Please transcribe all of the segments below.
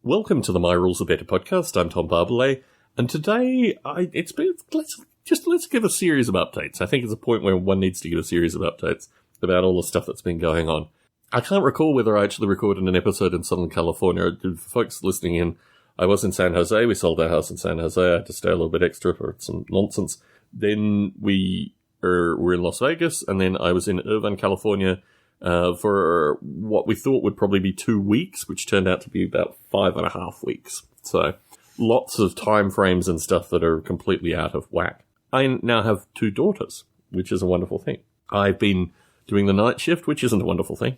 Welcome to the My Rules Are Better podcast. I'm Tom Barbalet, and today let's give a series of updates. I think it's a point where one needs to give a series of updates about all the stuff that's been going on. I can't recall whether I actually recorded an episode in Southern California. For folks listening in, I was in San Jose. We sold our house in San Jose. I had to stay a little bit extra for some nonsense. Then we were in Las Vegas, and then I was in Irvine, California, for what we thought would probably be 2 weeks, which turned out to be about 5.5 weeks. So lots of time frames and stuff that are completely out of whack. I now have 2 daughters, which is a wonderful thing. I've been doing the night shift, which isn't a wonderful thing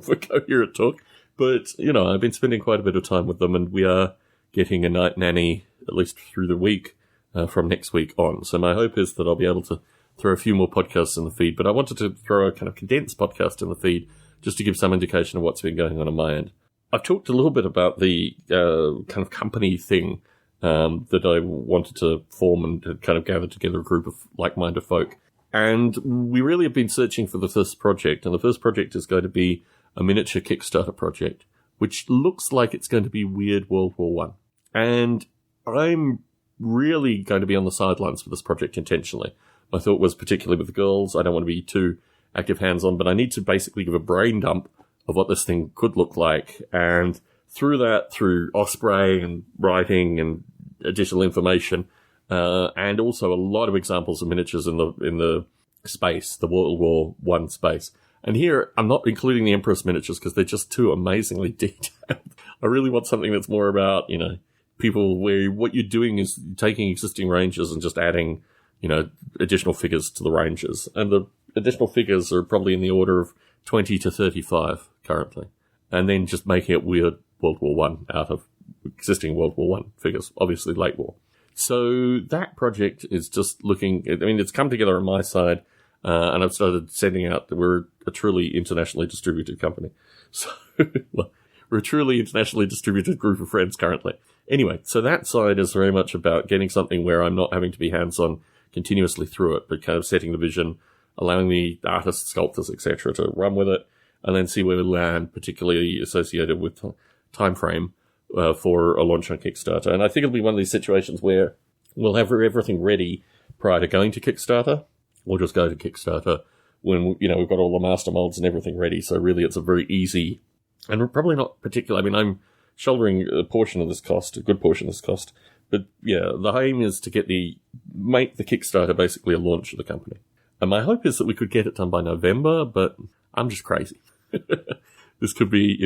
for Coherent Talk, but, I've been spending quite a bit of time with them, and we are getting a night nanny, at least through the week, from next week on. So my hope is that I'll be able to throw a few more podcasts in the feed, but I wanted to throw a kind of condensed podcast in the feed just to give some indication of what's been going on my end. I've talked a little bit about the kind of company thing that I wanted to form and to kind of gather together a group of like-minded folk. And we really have been searching for the first project, and the first project is going to be a miniature Kickstarter project, which looks like it's going to be Weird World War One. And I'm really going to be on the sidelines for this project intentionally. My thought was, particularly with the girls, I don't want to be too active hands-on, but I need to basically give a brain dump of what this thing could look like. And through Osprey and writing and additional information, and also a lot of examples of miniatures in the space, the World War One space. And here, I'm not including the Empress miniatures because they're just too amazingly detailed. I really want something that's more about, people where what you're doing is taking existing ranges and just adding additional figures to the ranges. And the additional figures are probably in the order of 20 to 35 currently. And then just making it Weird World War One out of existing World War One figures, obviously late war. So that project is just it's come together on my side, and I've started sending out, we're a truly internationally distributed company. So, we're a truly internationally distributed group of friends currently. Anyway, so that side is very much about getting something where I'm not having to be hands-on continuously through it, but kind of setting the vision, allowing the artists, sculptors, etc. to run with it, and then see where we land, particularly associated with time frame for a launch on Kickstarter. And I think it'll be one of these situations where we'll have everything ready prior to going to Kickstarter. We'll just go to Kickstarter when we've got all the master molds and everything ready. So really, it's a very easy, and we're probably not particular. I'm shouldering a good portion of this cost. But yeah, the aim is to make the Kickstarter basically a launch of the company. And my hope is that we could get it done by November, but I'm just crazy. This could be,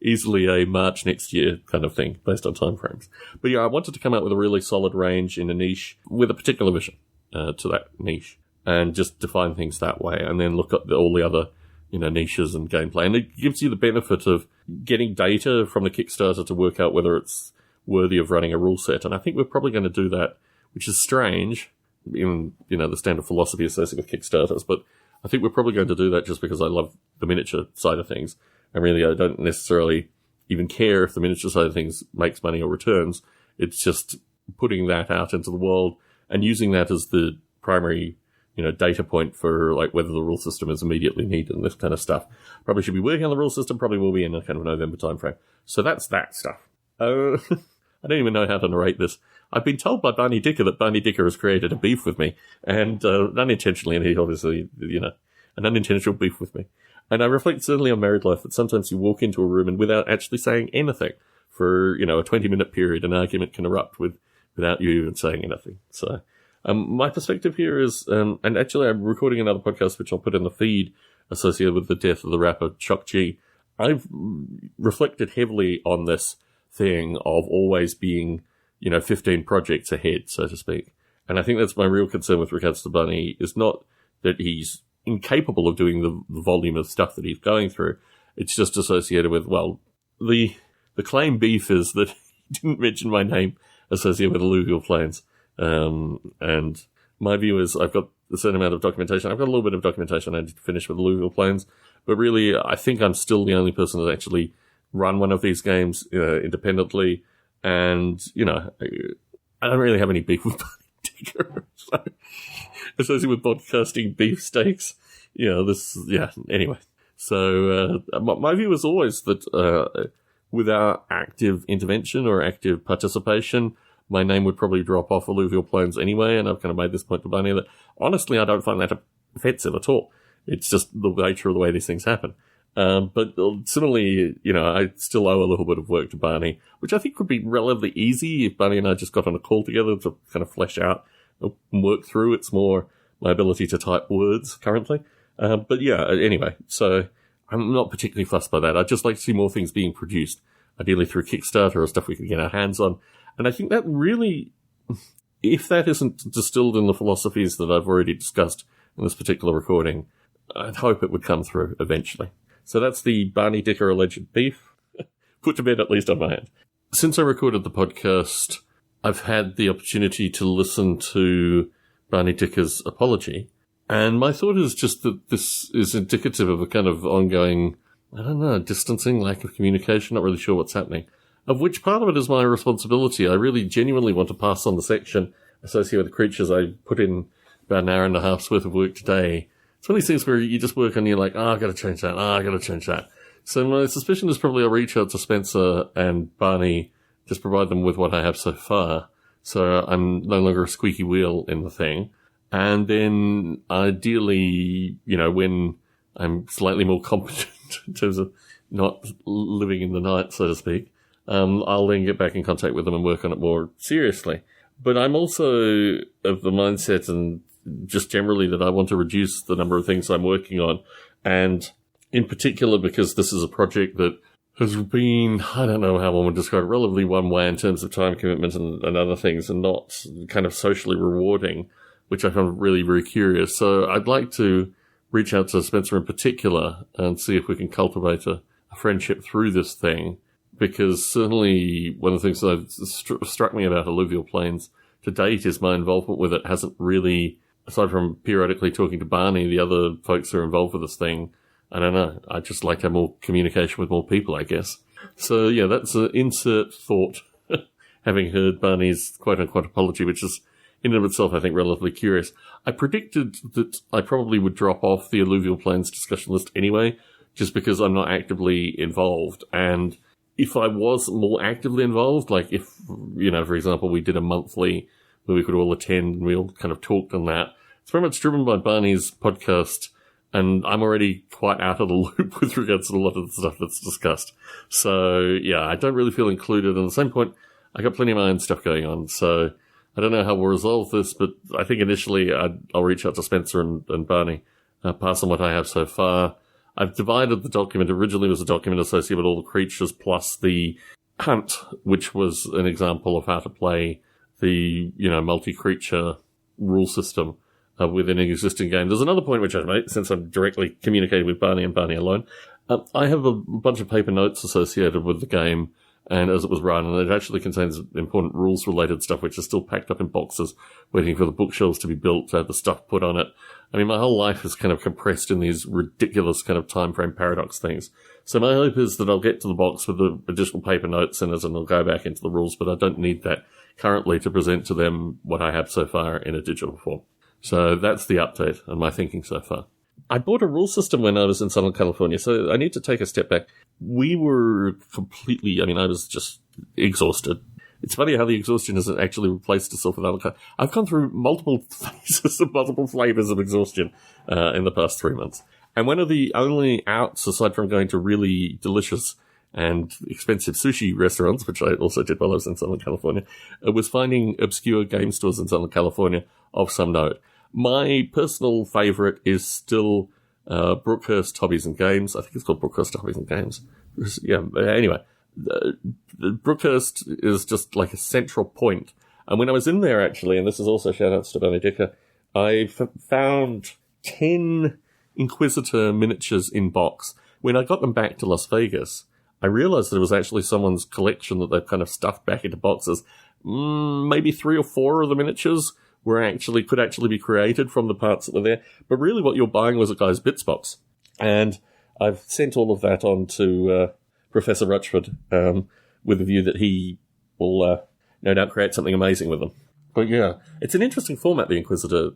easily a March next year kind of thing based on timeframes. But yeah, I wanted to come out with a really solid range in a niche with a particular vision to that niche and just define things that way, and then look at all the other niches and gameplay. And it gives you the benefit of getting data from the Kickstarter to work out whether it's worthy of running a rule set. And I think we're probably going to do that, which is strange, in, the standard philosophy associated with Kickstarters. But I think we're probably going to do that just because I love the miniature side of things. And really, I don't necessarily even care if the miniature side of things makes money or returns. It's just putting that out into the world and using that as the primary data point for whether the rule system is immediately needed and this kind of stuff. Probably should be working on the rule system, probably will be in a kind of November timeframe. So that's that stuff. I don't even know how to narrate this. I've been told by Barney Dicker that Barney Dicker has created a beef with me, and unintentionally, and he obviously, an unintentional beef with me. And I reflect certainly on married life that sometimes you walk into a room and without actually saying anything for, a 20-minute period, an argument can erupt without you even saying anything. So, my perspective here is, and actually I'm recording another podcast which I'll put in the feed associated with the death of the rapper Chuck G. I've reflected heavily on this thing of always being, 15 projects ahead, so to speak. And I think that's my real concern with regards to Bunny, is not that he's incapable of doing the volume of stuff that he's going through. It's just associated with, the claim beef is that he didn't mention my name associated with alluvial plains. And my view is I've got a certain amount of documentation. I've got a little bit of documentation I need to finish with alluvial plains, but really I think I'm still the only person that actually run one of these games independently, and I don't really have any beef with Barney Dicker. So, associated with podcasting beefsteaks, anyway. So my view is always that without active intervention or active participation, my name would probably drop off alluvial plains anyway, and I've kind of made this point to Barney that, honestly, I don't find that offensive at all. It's just the nature of the way these things happen. But similarly, I still owe a little bit of work to Barney, which I think would be relatively easy if Barney and I just got on a call together to kind of flesh out and work through. It's more my ability to type words currently. But yeah, anyway, so I'm not particularly fussed by that. I'd just like to see more things being produced, ideally through Kickstarter or stuff we can get our hands on. And I think that really, if that isn't distilled in the philosophies that I've already discussed in this particular recording, I'd hope it would come through eventually. So that's the Barney Dicker alleged beef, put to bed at least on my end. Since I recorded the podcast, I've had the opportunity to listen to Barney Dicker's apology. And my thought is just that this is indicative of a kind of ongoing, distancing, lack of communication, not really sure what's happening. Of which part of it is my responsibility. I really genuinely want to pass on the section associated with creatures. I put in about an hour and a half's worth of work today. It's one of these things where you just work and you're like, I gotta change that, I gotta change that. So my suspicion is probably I'll reach out to Spencer and Barney, just provide them with what I have so far. So I'm no longer a squeaky wheel in the thing. And then ideally, when I'm slightly more competent in terms of not living in the night, so to speak, I'll then get back in contact with them and work on it more seriously. But I'm also of the mindset and just generally that I want to reduce the number of things I'm working on. And in particular, because this is a project that has been, I don't know how one would describe it, relatively one way in terms of time commitment and other things, and not kind of socially rewarding, which I find really very curious. So I'd like to reach out to Spencer in particular and see if we can cultivate a friendship through this thing. Because certainly one of the things that struck me about alluvial plains to date is my involvement with it hasn't really, aside from periodically talking to Barney, the other folks who are involved with this thing, I don't know. I just like to have more communication with more people, I guess. So yeah, that's an insert thought, having heard Barney's quote-unquote apology, which is in and of itself, I think, relatively curious. I predicted that I probably would drop off the alluvial plains discussion list anyway, just because I'm not actively involved. And if I was more actively involved, like if, for example, we did a monthly where we could all attend and we all kind of talked on that, it's very much driven by Barney's podcast, and I'm already quite out of the loop with regards to a lot of the stuff that's discussed. So, yeah, I don't really feel included. And at the same point, I got plenty of my own stuff going on, so I don't know how we'll resolve this, but I think initially I'll reach out to Spencer and Barney, pass on what I have so far. I've divided the document. Originally it was a document associated with all the creatures plus the hunt, which was an example of how to play the, multi-creature rule system within an existing game. There's another point which I made, since I'm directly communicating with Barney and Barney alone. I have a bunch of paper notes associated with the game and as it was run, and it actually contains important rules-related stuff which is still packed up in boxes, waiting for the bookshelves to be built, to have the stuff put on it. I mean, my whole life is kind of compressed in these ridiculous kind of time frame paradox things. So my hope is that I'll get to the box with the additional paper notes in it and I'll go back into the rules, but I don't need that currently to present to them what I have so far in a digital form. So that's the update on my thinking so far. I bought a rule system when I was in Southern California, so I need to take a step back. We were completely, I was just exhausted. It's funny how the exhaustion hasn't actually replaced itself with other. I've gone through multiple phases of multiple flavors of exhaustion in the past 3 months. And one of the only outs, aside from going to really delicious and expensive sushi restaurants, which I also did while I was in Southern California, was finding obscure game stores in Southern California of some note. My personal favorite is still Brookhurst Hobbies and Games. I think it's called Brookhurst Hobbies and Games. Yeah, anyway. Brookhurst is just like a central point. And when I was in there, actually, and this is also shout-outs to Barney Dicker, I found 10 Inquisitor miniatures in box. When I got them back to Las Vegas, I realized that it was actually someone's collection that they've kind of stuffed back into boxes. Maybe 3 or 4 of the miniatures could actually be created from the parts that were there. But really what you're buying was a guy's bits box. And I've sent all of that on to Professor Rutchford with the view that he will no doubt create something amazing with them. But yeah, it's an interesting format, the Inquisitor,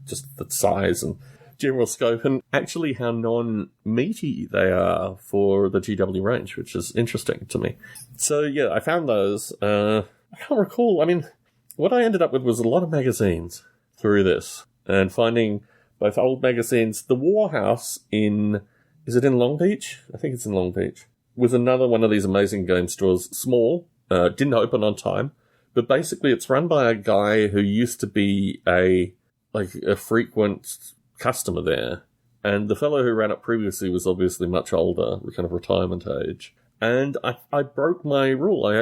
just the size and general scope and actually how non-meaty they are for the GW range, which is interesting to me. So, yeah, I found those. I can't recall. I mean, what I ended up with was a lot of magazines through this and finding both old magazines. The Warhouse is it in Long Beach? I think it's in Long Beach. Was another one of these amazing game stores. Small, didn't open on time, but basically it's run by a guy who used to be a frequent customer there. And the fellow who ran it previously was obviously much older, kind of retirement age. And I broke my rule. I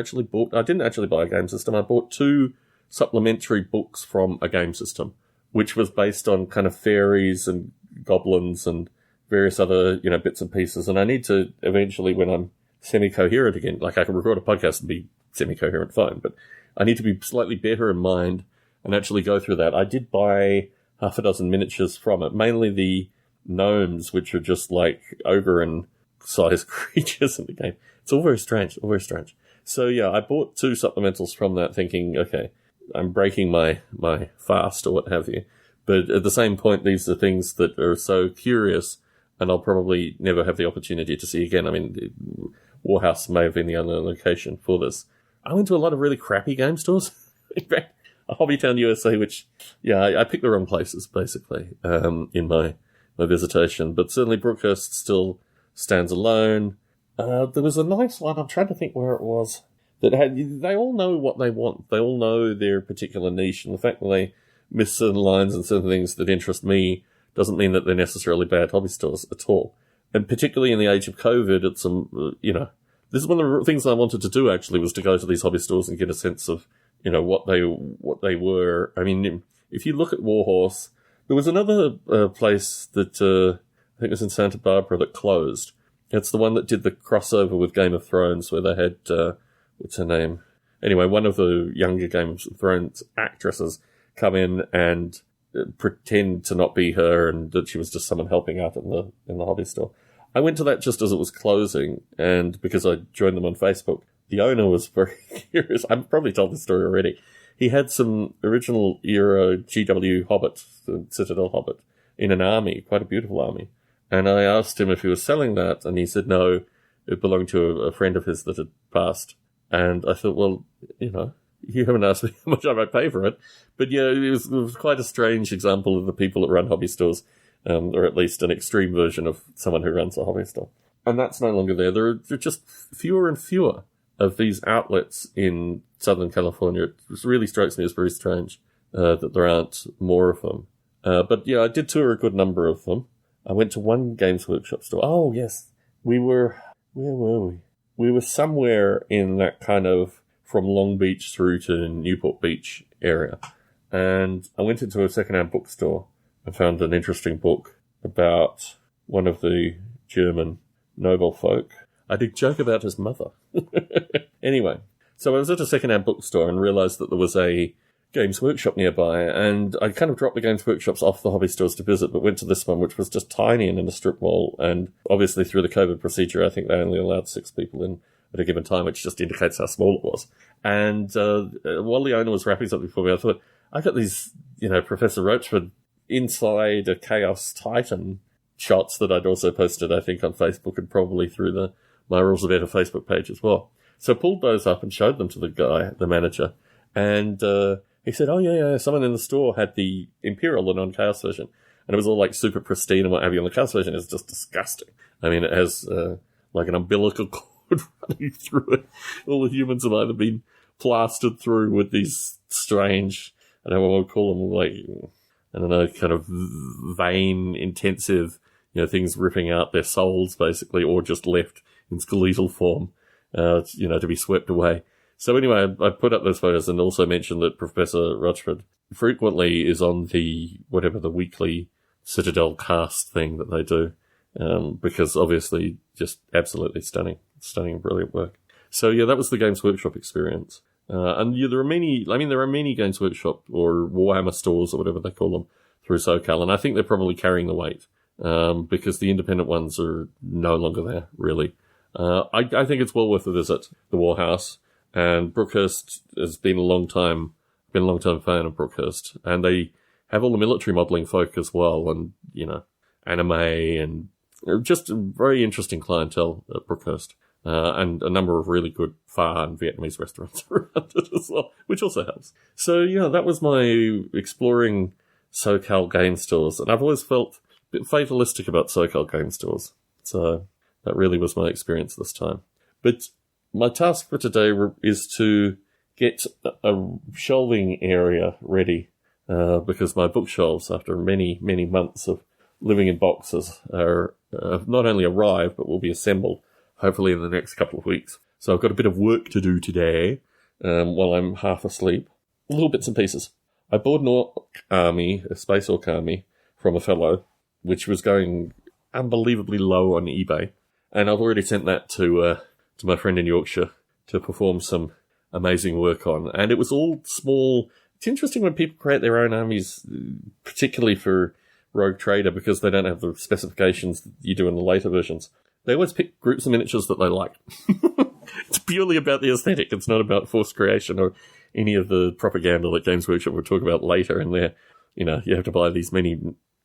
didn't actually buy a game system. I bought 2 supplementary books from a game system, which was based on kind of fairies and goblins and various other, bits and pieces. And I need to eventually, when I'm semi-coherent again, like I can record a podcast and be semi-coherent fine, but I need to be slightly better in mind and actually go through that. I did buy half a dozen miniatures from it, mainly the gnomes, which are just like ogre and sized creatures in the game. It's all very strange, So yeah, I bought 2 supplementals from that thinking, okay, I'm breaking my fast or what have you. But at the same point, these are things that are so curious and I'll probably never have the opportunity to see again. I mean, Warhouse may have been the other location for this. I went to a lot of really crappy game stores. In fact, a Hobbytown USA, which, I picked the wrong places, basically, in my visitation. But certainly Brookhurst still stands alone. There was a nice one, I'm trying to think where it was, they all know what they want. They all know their particular niche, and the fact that they miss certain lines and certain things that interest me doesn't mean that they're necessarily bad hobby stores at all. And particularly in the age of COVID, it's this is one of the things I wanted to do actually, was to go to these hobby stores and get a sense of, what they were. I mean, if you look at Warhorse, there was another place that I think was in Santa Barbara that closed. It's the one that did the crossover with Game of Thrones, where they had what's her name? Anyway, one of the younger Game of Thrones actresses come in and pretend to not be her, and that she was just someone helping out in the hobby store. I went to that just as it was closing, and because I joined them on Facebook, the owner was very curious. I've probably told this story already. He had some original era GW Hobbit, the Citadel Hobbit, in an army, quite a beautiful army. And I asked him if he was selling that, and he said no, it belonged to a friend of his that had passed. And I thought, well, you haven't asked me how much I might pay for it. But yeah, it was quite a strange example of the people that run hobby stores, or at least an extreme version of someone who runs a hobby store. And that's no longer there. There are just fewer and fewer of these outlets in Southern California. It really strikes me as very strange that there aren't more of them. But yeah, I did tour a good number of them. I went to one Games Workshop store. Oh, yes. Where were we? We were somewhere in that kind of from Long Beach through to Newport Beach area. And I went into a secondhand bookstore and found an interesting book about one of the German noble folk. I did joke about his mother. Anyway, so I was at a secondhand bookstore and realised that there was a Games Workshop nearby, and I kind of dropped the Games Workshops off the hobby stores to visit, but went to this one, which was just tiny and in a strip mall, and obviously through the COVID procedure, I think they only allowed 6 people in at a given time, which just indicates how small it was. And while the owner was wrapping something for me, I thought, I got these, Professor Roachford inside a Chaos Titan shots that I'd also posted, I think, on Facebook and probably through the My Rules of Better Facebook page as well. So I pulled those up and showed them to the guy, the manager, and he said, oh, yeah, someone in the store had the Imperial, the non-Chaos version. And it was all like super pristine and what have you. And the Chaos version is just disgusting. I mean, it has like an umbilical cord running through it. All the humans have either been plastered through with these strange, I don't know what we'll call them, like, I don't know, kind of vein intensive, things ripping out their souls basically, or just left in skeletal form, to be swept away. So anyway, I put up those photos and also mentioned that Professor Rochford frequently is on the weekly Citadel cast thing that they do, because obviously just absolutely stunning, brilliant work. So yeah, that was the Games Workshop experience. And there are many Games Workshop or Warhammer stores or whatever they call them through SoCal, and I think they're probably carrying the weight, because the independent ones are no longer there, really. I think it's well worth a visit, the Warhouse. And Brookhurst has been a long time fan of Brookhurst. And they have all the military modelling folk as well. And, anime and just a very interesting clientele at Brookhurst. And a number of really good pho and Vietnamese restaurants around it as well, which also helps. So, yeah, that was my exploring SoCal game stores. And I've always felt a bit fatalistic about SoCal game stores. So that really was my experience this time. But my task for today is to get a shelving area ready, because my bookshelves, after many, many months of living in boxes, have not only arrived, but will be assembled hopefully in the next couple of weeks. So I've got a bit of work to do today, while I'm half asleep. Little bits and pieces. I bought an Orc Army, a Space Orc Army, from a fellow, which was going unbelievably low on eBay. And I've already sent that to my friend in Yorkshire to perform some amazing work on. And it was all small. It's interesting when people create their own armies, particularly for Rogue Trader, because they don't have the specifications that you do in the later versions. They always pick groups of miniatures that they like. It's purely about the aesthetic. It's not about forced creation or any of the propaganda that Games Workshop will talk about later. And there, you have to buy these many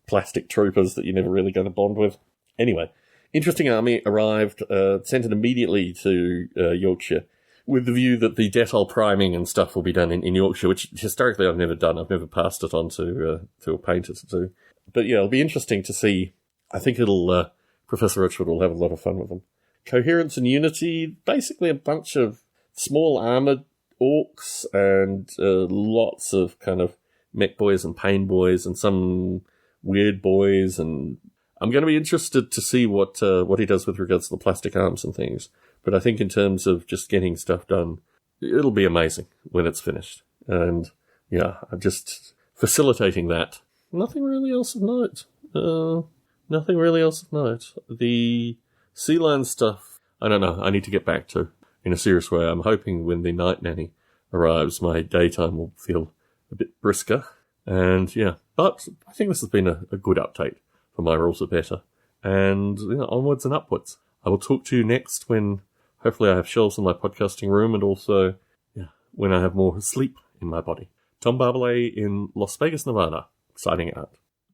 plastic troopers that you're never really going to bond with. Anyway, interesting army arrived, sent it immediately to Yorkshire, with the view that the Dettol priming and stuff will be done in Yorkshire, which historically I've never done. I've never passed it on to a painter to do. But yeah, it'll be interesting to see. I think Professor Rochford will have a lot of fun with them. Coherence and Unity, basically a bunch of small armoured orcs and lots of kind of mech boys and pain boys and some weird boys. And I'm going to be interested to see what he does with regards to the plastic arms and things. But I think in terms of just getting stuff done, it'll be amazing when it's finished. And yeah, I'm just facilitating that. Nothing really else of note. Nothing really else of note. The Sea Lion stuff, I don't know, I need to get back to in a serious way. I'm hoping when the Night Nanny arrives, my daytime will feel a bit brisker. And yeah, but I think this has been a good update for my Rules Are Better. And onwards and upwards. I will talk to you next when hopefully I have shelves in my podcasting room, and also when I have more sleep in my body. Tom Barbalet in Las Vegas, Nevada, signing out.